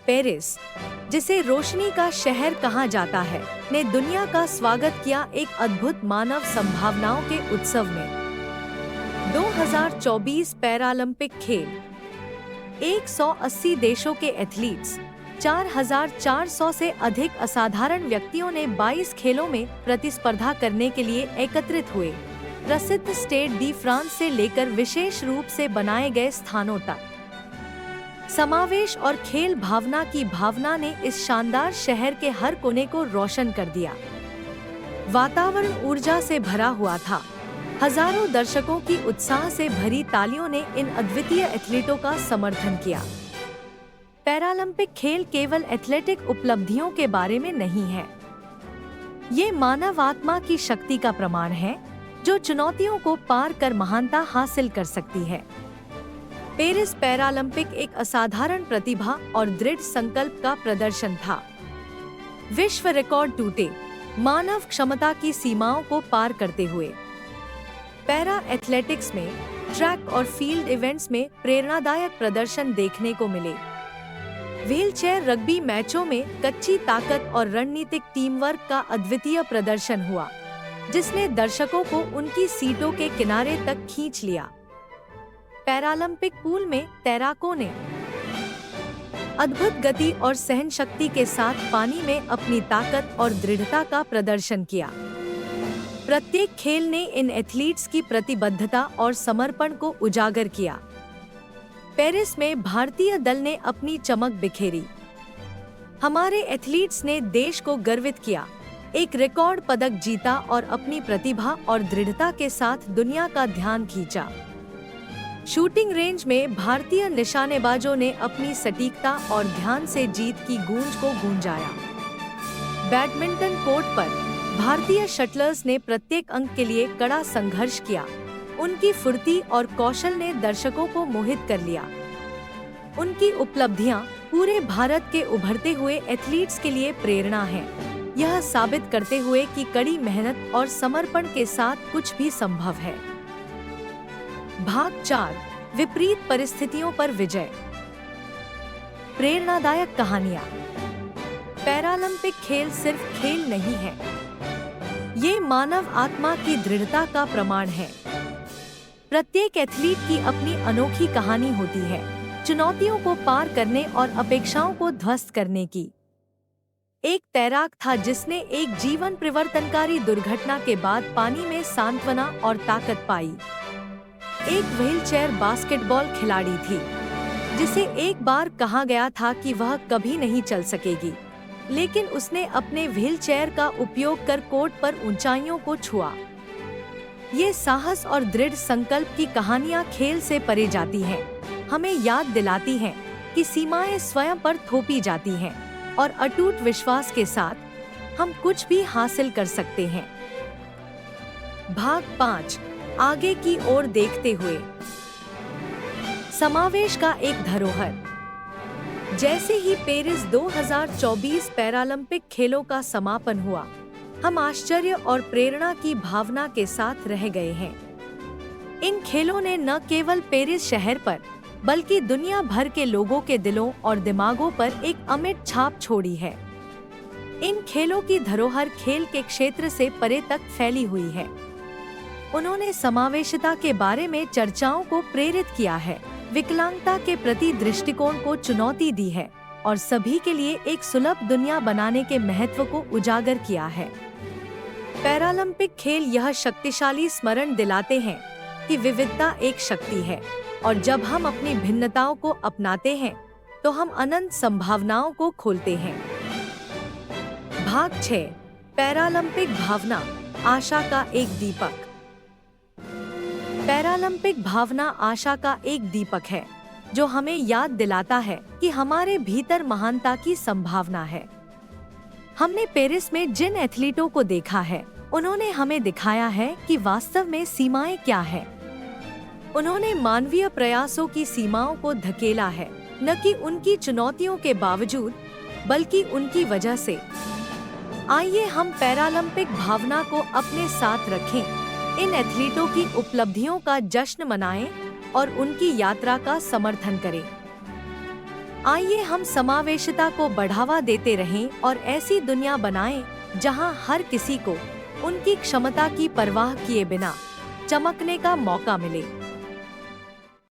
Paris, जिसे रोशनी का शहर कहा जाता है, ने दुनिया का स्वागत किया एक अद्भुत मानव संभावनाओं के उत्सव में। 2024 पैरालंपिक खेल 180 देशों के एथलीट्स, 4,400 से अधिक असाधारण व्यक्तियों ने 22 खेलों में प्रतिस्पर्धा करने के लिए एकत्रित हुए। प्रसिद्ध स्टेड डी फ्रांस से लेकर विशेष रूप से बनाए गए स्थानों तक समावेश और खेल भावना की भावना ने इस शानदार शहर के हर कोने को रोशन कर दिया। वातावरण ऊर्जा से भरा हुआ था। हजारों दर्शकों की उत्साह से भरी तालियों ने इन अद्वितीय एथलीटों का समर्थन किया। पैरालंपिक खेल केवल एथलेटिक उपलब्धियों के बारे में नहीं है। ये मानव आत्मा की शक्ति का प्रमाण है, जो चुनौतियों को पार कर महानता हासिल कर सकती है। पेरिस पैरालंपिक एक असाधारण प्रतिभा और दृढ़ संकल्प का प्रदर्शन था। विश्व रिकॉर्ड टूटे, मानव क्षमता की सीमाओं को पार करते हुए। पैरा एथलेटिक्स में ट्रैक और फील्ड इवेंट्स में प्रेरणादायक प्रदर्शन देखने को मिले। व्हीलचेयर रग्बी मैचों में कच्ची ताकत और रणनीतिक टीम वर्क का अद्वितीय प्रदर्शन हुआ, जिसने दर्शकों को उनकी सीटों के किनारे तक खींच लिया। पैरालंपिक पूल में तैराकों ने अद्भुत गति और सहनशक्ति के साथ पानी में अपनी ताकत और दृढ़ता का प्रदर्शन किया। प्रत्येक खेल ने इन एथलीट्स की प्रतिबद्धता और समर्पण को उजागर किया। पेरिस में भारतीय दल ने अपनी चमक बिखेरी। हमारे एथलीट्स ने देश को गर्वित किया, एक रिकॉर्ड पदक जीता और अपनी प्रतिभा और दृढ़ता के साथ दुनिया का ध्यान खींचा। शूटिंग रेंज में भारतीय निशानेबाजों ने अपनी सटीकता और ध्यान से जीत की गूंज को गूंजाया। बैडमिंटन कोर्ट पर भारतीय शटलर्स ने प्रत्येक अंक के लिए कड़ा संघर्ष किया। उनकी फुर्ती और कौशल ने दर्शकों को मोहित कर लिया। उनकी उपलब्धियां पूरे भारत के उभरते हुए एथलीट्स के लिए प्रेरणा हैं, यह साबित करते हुए कि कड़ी मेहनत और समर्पण के साथ कुछ भी संभव है। भाग 4, विपरीत परिस्थितियों पर विजय। प्रेरणादायक कहानियां। पैरालंपिक खेल सिर्फ खेल नहीं है, ये मानव आत्मा की दृढ़ता का प्रमाण है। प्रत्येक एथलीट की अपनी अनोखी कहानी होती है, चुनौतियों को पार करने और अपेक्षाओं को ध्वस्त करने की। एक तैराक था जिसने एक जीवन परिवर्तनकारी दुर्घटना के बाद पानी में सांत्वना और ताकत पाई। एक व्हीलचेयर बास्केटबॉल खिलाड़ी थी, जिसे एक बार कहा गया था कि वह कभी नहीं चल सकेगी, लेकिन उसने अपने व्हीलचेयर का उपयोग कर कोर्ट पर ऊंचाइयों को छुआ। ये साहस और दृढ़ संकल्प की कहानियां खेल से परे जाती हैं, हमें याद दिलाती हैं कि सीमाएं स्वयं पर थोपी जाती हैं और अटूट विश्वास के साथ हम कुछ भी हासिल कर सकते हैं। भाग 5, आगे की ओर देखते हुए। समावेश का एक धरोहर। जैसे ही पेरिस 2024 पैरालंपिक खेलों का समापन हुआ, हम आश्चर्य और प्रेरणा की भावना के साथ रह गए हैं। इन खेलों ने न केवल पेरिस शहर पर, बल्कि दुनिया भर के लोगों के दिलों और दिमागों पर एक अमिट छाप छोड़ी है। इन खेलों की धरोहर खेल के क्षेत्र से परे तक फैली हुई है। उन्होंने समावेशिता के बारे में चर्चाओं को प्रेरित किया है, विकलांगता के प्रति दृष्टिकोण को चुनौती दी है और सभी के लिए एक सुलभ दुनिया बनाने के महत्व को उजागर किया है। पैरालंपिक खेल यह शक्तिशाली स्मरण दिलाते हैं कि विविधता एक शक्ति है और जब हम अपनी भिन्नताओं को अपनाते हैं तो हम अनंत संभावनाओं को खोलते हैं। भाग 6, पैरालंपिक भावना, आशा का एक दीपक। पैरालंपिक भावना आशा का एक दीपक है, जो हमें याद दिलाता है कि हमारे भीतर महानता की संभावना है। हमने पेरिस में जिन एथलीटों को देखा है, उन्होंने हमें दिखाया है कि वास्तव में सीमाएं क्या है। उन्होंने मानवीय प्रयासों की सीमाओं को धकेला है, न कि उनकी चुनौतियों के बावजूद, बल्कि उनकी वजह से। आइए हम पैरालंपिक भावना को अपने साथ रखें, इन एथलीटों की उपलब्धियों का जश्न मनाएं और उनकी यात्रा का समर्थन करें। आइए हम समावेशिता को बढ़ावा देते रहें और ऐसी दुनिया बनाएं जहां हर किसी को उनकी क्षमता की परवाह किए बिना चमकने का मौका मिले।